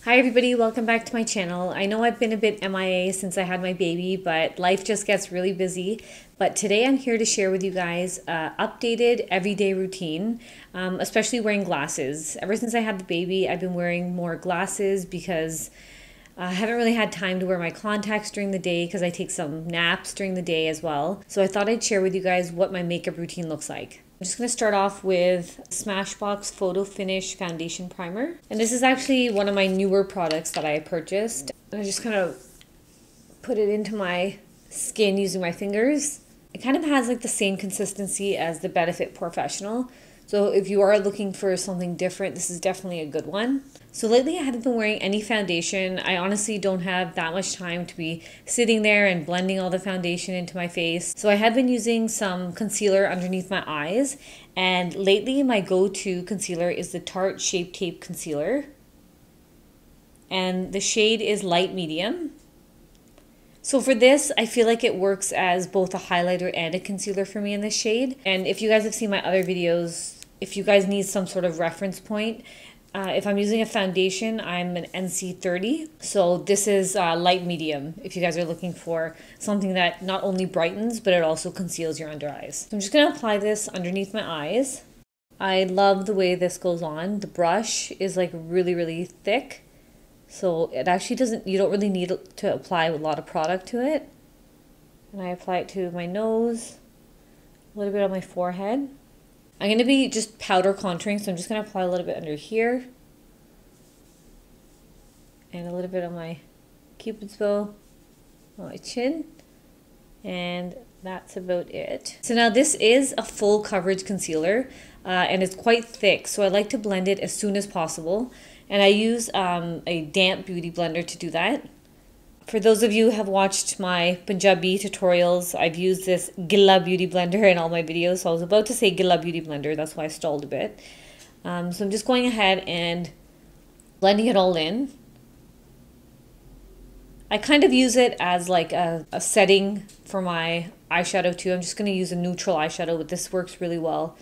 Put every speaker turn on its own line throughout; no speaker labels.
Hi everybody, welcome back to my channel. I know I've been a bit MIA since I had my baby, but life just gets really busy. But today I'm here to share with you guys updated everyday routine, especially wearing glasses. Ever since I had the baby, I've been wearing more glasses because I haven't really had time to wear my contacts during the day because I take some naps during the day as well. So I thought I'd share with you guys what my makeup routine looks like. I'm just going to start off with Smashbox Photo Finish Foundation Primer. And this is actually one of my newer products that I purchased. I just kind of put it into my skin using my fingers. It kind of has like the same consistency as the Benefit Professional. So if you are looking for something different, this is definitely a good one. So lately I haven't been wearing any foundation. I honestly don't have that much time to be sitting there and blending all the foundation into my face. So I have been using some concealer underneath my eyes. And lately my go-to concealer is the Tarte Shape Tape Concealer. And the shade is light medium. So for this, I feel like it works as both a highlighter and a concealer for me in this shade. And if you guys have seen my other videos, if you guys need some sort of reference point, if I'm using a foundation, I'm an NC30. So this is light medium if you guys are looking for something that not only brightens, but it also conceals your under eyes. So I'm just going to apply this underneath my eyes. I love the way this goes on. The brush is like really, really thick. So it actually you don't really need to apply a lot of product to it. And I apply it to my nose, a little bit on my forehead. I'm going to be just powder contouring, so I'm just going to apply a little bit under here. And a little bit on my cupid's bow, on my chin. And that's about it. So now this is a full coverage concealer, and it's quite thick. So I like to blend it as soon as possible. And I use a damp beauty blender to do that. For those of you who have watched my Punjabi tutorials, I've used this Gilla Beauty Blender in all my videos. So I was about to say Gilla Beauty Blender, that's why I stalled a bit. So I'm just going ahead and blending it all in. I kind of use it as like a setting for my eyeshadow too. I'm just going to use a neutral eyeshadow, but this works really well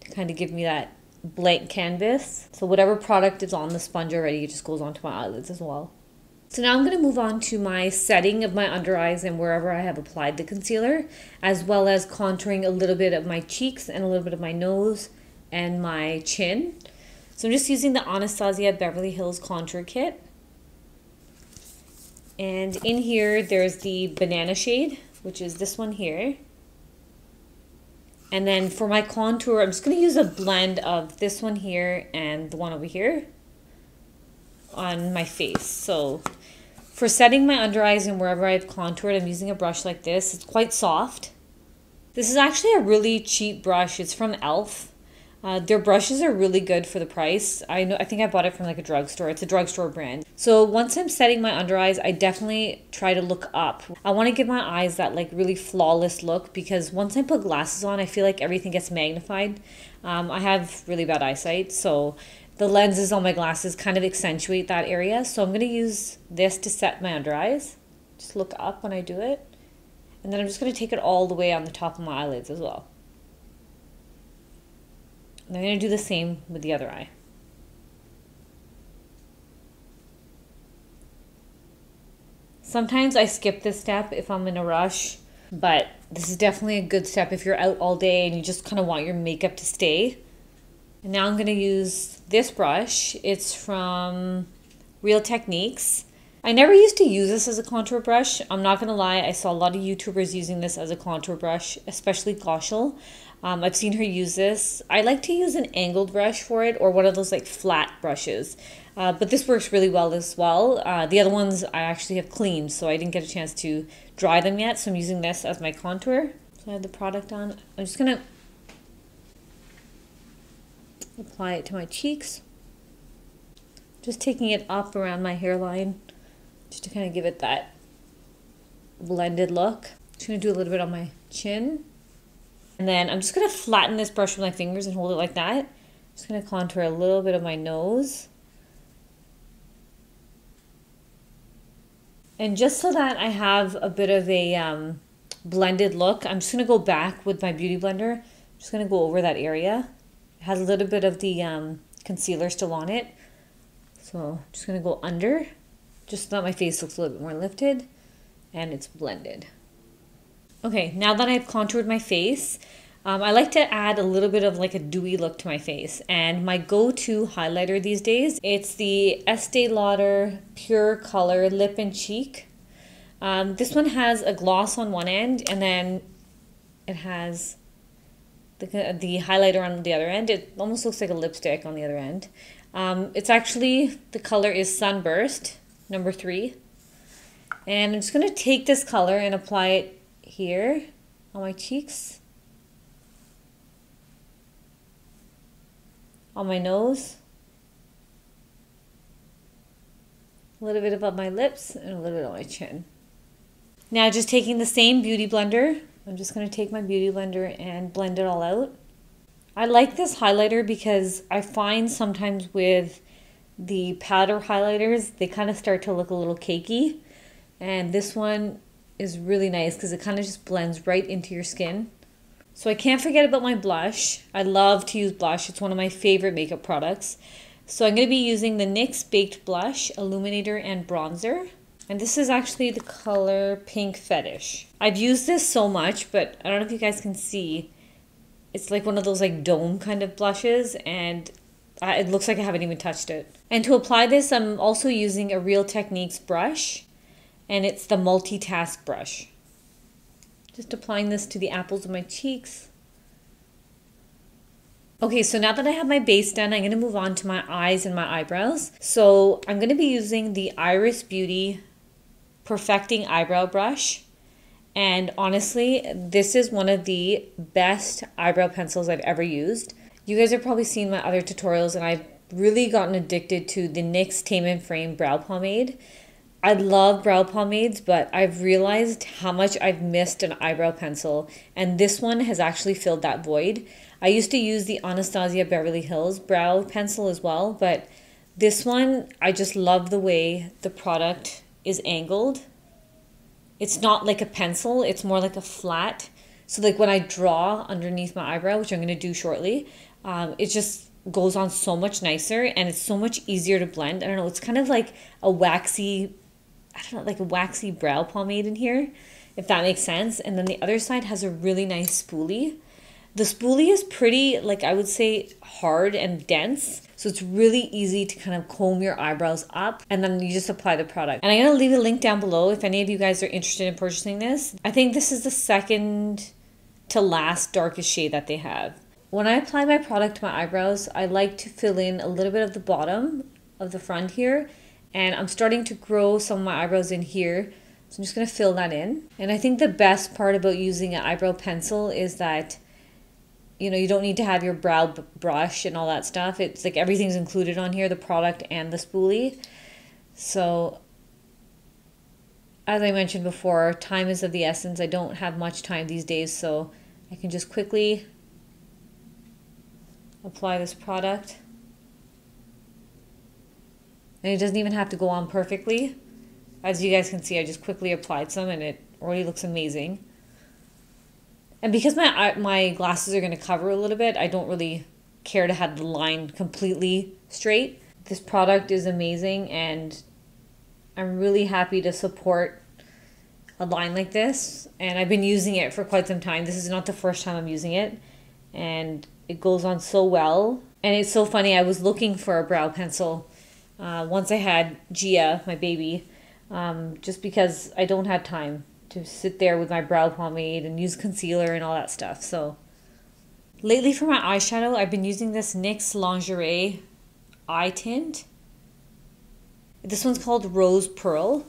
to kind of give me that blank canvas. So whatever product is on the sponge already, it just goes onto my eyelids as well. So now I'm going to move on to my setting of my under eyes and wherever I have applied the concealer, as well as contouring a little bit of my cheeks and a little bit of my nose and my chin. So I'm just using the Anastasia Beverly Hills Contour Kit. And in here, there's the banana shade, which is this one here. And then for my contour, I'm just going to use a blend of this one here and the one over here on my face. So for setting my under eyes and wherever I've contoured, I'm using a brush like this. It's quite soft. This is actually a really cheap brush. It's from e.l.f. Their brushes are really good for the price. I think I bought it from like a drugstore. It's a drugstore brand. So once I'm setting my under eyes, I definitely try to look up. I want to give my eyes that like really flawless look because once I put glasses on, I feel like everything gets magnified. I have really bad eyesight, so the lenses on my glasses kind of accentuate that area. So I'm going to use this to set my under eyes. Just look up when I do it. And then I'm just going to take it all the way on the top of my eyelids as well. And I'm going to do the same with the other eye. Sometimes I skip this step if I'm in a rush, but this is definitely a good step if you're out all day and you just kind of want your makeup to stay. And now I'm going to use this brush. It's from Real Techniques. I never used to use this as a contour brush. I'm not going to lie, I saw a lot of YouTubers using this as a contour brush, especially Kaushal. I've seen her use this. I like to use an angled brush for it or one of those like flat brushes. But this works really well as well. The other ones I actually have cleaned, so I didn't get a chance to dry them yet. So I'm using this as my contour. So I have the product on. I'm just going to apply it to my cheeks. Just taking it up around my hairline just to kind of give it that blended look. Just going to do a little bit on my chin. And then I'm just going to flatten this brush with my fingers and hold it like that. Just going to contour a little bit of my nose. And just so that I have a bit of a blended look, I'm just going to go back with my beauty blender. I'm just going to go over that area. It has a little bit of the concealer still on it. So I'm just going to go under, just so that my face looks a little bit more lifted and it's blended. Okay, now that I've contoured my face, I like to add a little bit of like a dewy look to my face. And my go-to highlighter these days, it's the Estee Lauder Pure Color Lip and Cheek. This one has a gloss on one end, and then it has the highlighter on the other end. It almost looks like a lipstick on the other end. It's actually, the color is Sunburst, number 3. And I'm just going to take this color and apply it here on my cheeks, on my nose, a little bit above my lips, and a little bit on my chin. Now just taking the same beauty blender, I'm just going to take my beauty blender and blend it all out. I like this highlighter because I find sometimes with the powder highlighters, they kind of start to look a little cakey. And this one is really nice because it kind of just blends right into your skin. So I can't forget about my blush. I love to use blush. It's one of my favorite makeup products. So I'm going to be using the NYX Baked Blush Illuminator and Bronzer. And this is actually the color Pink Fetish. I've used this so much, but I don't know if you guys can see. It's like one of those like dome kind of blushes, and it looks like I haven't even touched it. And to apply this, I'm also using a Real Techniques brush. And it's the multitask brush. Just applying this to the apples of my cheeks. Okay, so now that I have my base done, I'm going to move on to my eyes and my eyebrows. So I'm going to be using the Iris Beauty Perfecting Eyebrow Brush. And honestly, this is one of the best eyebrow pencils I've ever used. You guys have probably seen my other tutorials, and I've really gotten addicted to the NYX Tame and Frame Brow Pomade. I love brow pomades, but I've realized how much I've missed an eyebrow pencil, and this one has actually filled that void. I used to use the Anastasia Beverly Hills brow pencil as well, but this one, I just love the way the product is angled. It's not like a pencil, it's more like a flat. So like when I draw underneath my eyebrow, which I'm going to do shortly, it just goes on so much nicer, and it's so much easier to blend. I don't know, it's kind of like a waxy, I don't know, like a waxy brow pomade in here, if that makes sense. And then the other side has a really nice spoolie. The spoolie is pretty, like I would say, hard and dense. So it's really easy to kind of comb your eyebrows up, and then you just apply the product. And I'm going to leave a link down below if any of you guys are interested in purchasing this. I think this is the second to last darkest shade that they have. When I apply my product to my eyebrows, I like to fill in a little bit of the bottom of the front here. And I'm starting to grow some of my eyebrows in here. So I'm just going to fill that in. And I think the best part about using an eyebrow pencil is that, you know, you don't need to have your brow brush and all that stuff. It's like everything's included on here, the product and the spoolie. So as I mentioned before, time is of the essence. I don't have much time these days, so I can just quickly apply this product. And it doesn't even have to go on perfectly. As you guys can see, I just quickly applied some and it already looks amazing. And because my glasses are going to cover a little bit, I don't really care to have the line completely straight. This product is amazing, and I'm really happy to support a line like this. And I've been using it for quite some time. This is not the first time I'm using it. And it goes on so well. And it's so funny, I was looking for a brow pencil once I had Gia, my baby, just because I don't have time to sit there with my brow pomade and use concealer and all that stuff. So lately for my eyeshadow, I've been using this NYX Lingerie eye tint. This one's called Rose Pearl,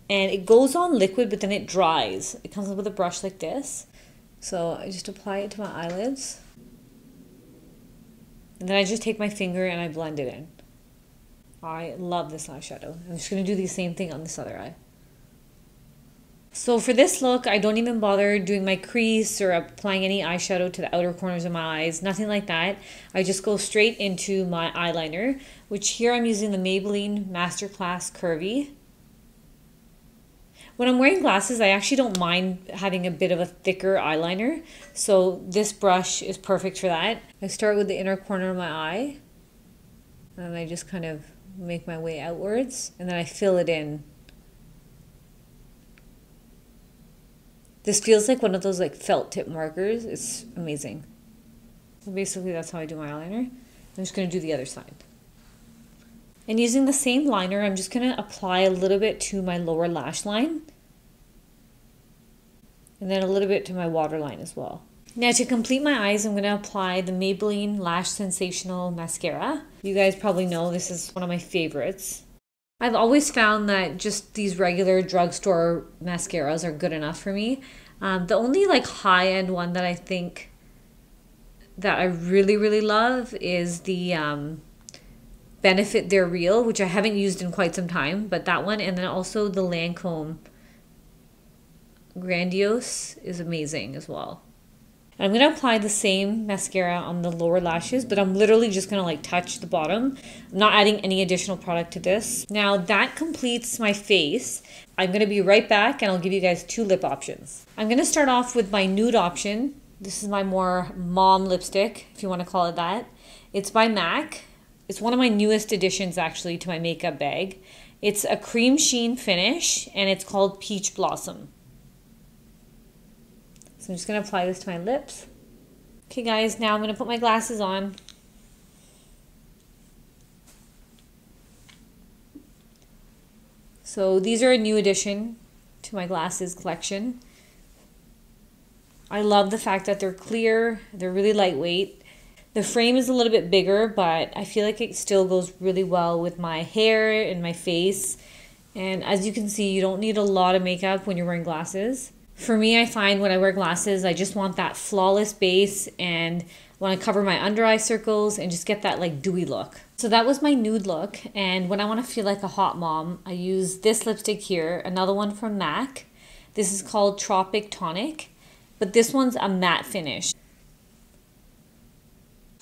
and it goes on liquid, but then it dries. It comes with a brush like this. So I just apply it to my eyelids, and then I just take my finger and I blend it in. I love this eyeshadow. I'm just going to do the same thing on this other eye. So for this look, I don't even bother doing my crease or applying any eyeshadow to the outer corners of my eyes. Nothing like that. I just go straight into my eyeliner, which here I'm using the Maybelline Masterclass Curvy. When I'm wearing glasses, I actually don't mind having a bit of a thicker eyeliner. So this brush is perfect for that. I start with the inner corner of my eye, and I just kind of make my way outwards, and then I fill it in. This feels like one of those like felt tip markers. It's amazing. So basically that's how I do my eyeliner. I'm just going to do the other side. And using the same liner, I'm just going to apply a little bit to my lower lash line. And then a little bit to my waterline as well. Now to complete my eyes, I'm going to apply the Maybelline Lash Sensational Mascara. You guys probably know this is one of my favorites. I've always found that just these regular drugstore mascaras are good enough for me. The only like high-end one that I think that I really love is the Benefit They're Real, which I haven't used in quite some time, but that one, and then also the Lancome Grandiose is amazing as well. I'm going to apply the same mascara on the lower lashes, but I'm literally just going to like touch the bottom. I'm not adding any additional product to this. Now that completes my face. I'm going to be right back and I'll give you guys 2 lip options. I'm going to start off with my nude option. This is my more mom lipstick, if you want to call it that. It's by MAC. It's one of my newest additions actually to my makeup bag. It's a cream sheen finish and it's called Peach Blossom. So I'm just going to apply this to my lips. Okay guys, now I'm going to put my glasses on. So these are a new addition to my glasses collection. I love the fact that they're clear, they're really lightweight. The frame is a little bit bigger, but I feel like it still goes really well with my hair and my face. And as you can see, you don't need a lot of makeup when you're wearing glasses. For me, I find when I wear glasses, I just want that flawless base and want to cover my under eye circles and just get that like dewy look. So that was my nude look. And when I want to feel like a hot mom, I use this lipstick here, another one from MAC. This is called Tropic Tonic, but this one's a matte finish.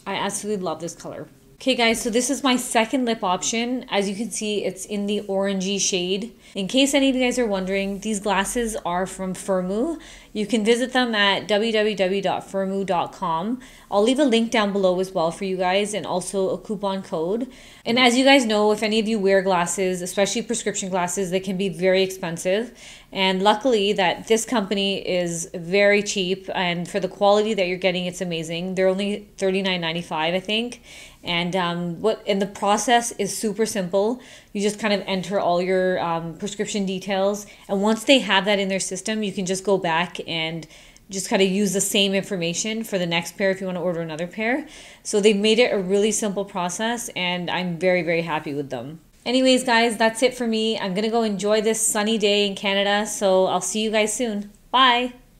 I absolutely love this color. Okay guys, so this is my second lip option. As you can see, it's in the orangey shade. In case any of you guys are wondering, these glasses are from Firmoo. You can visit them at www.firmoo.com. I'll leave a link down below as well for you guys and also a coupon code. And as you guys know, if any of you wear glasses, especially prescription glasses, they can be very expensive. And luckily that this company is very cheap, and for the quality that you're getting, it's amazing. They're only $39.95, I think. And the process is super simple. You just kind of enter all your prescription details, and once they have that in their system, you can just go back and just kind of use the same information for the next pair if you want to order another pair. So they've made it a really simple process, and I'm very happy with them. Anyways guys, that's it for me. I'm gonna go enjoy this sunny day in Canada, so I'll see you guys soon. Bye!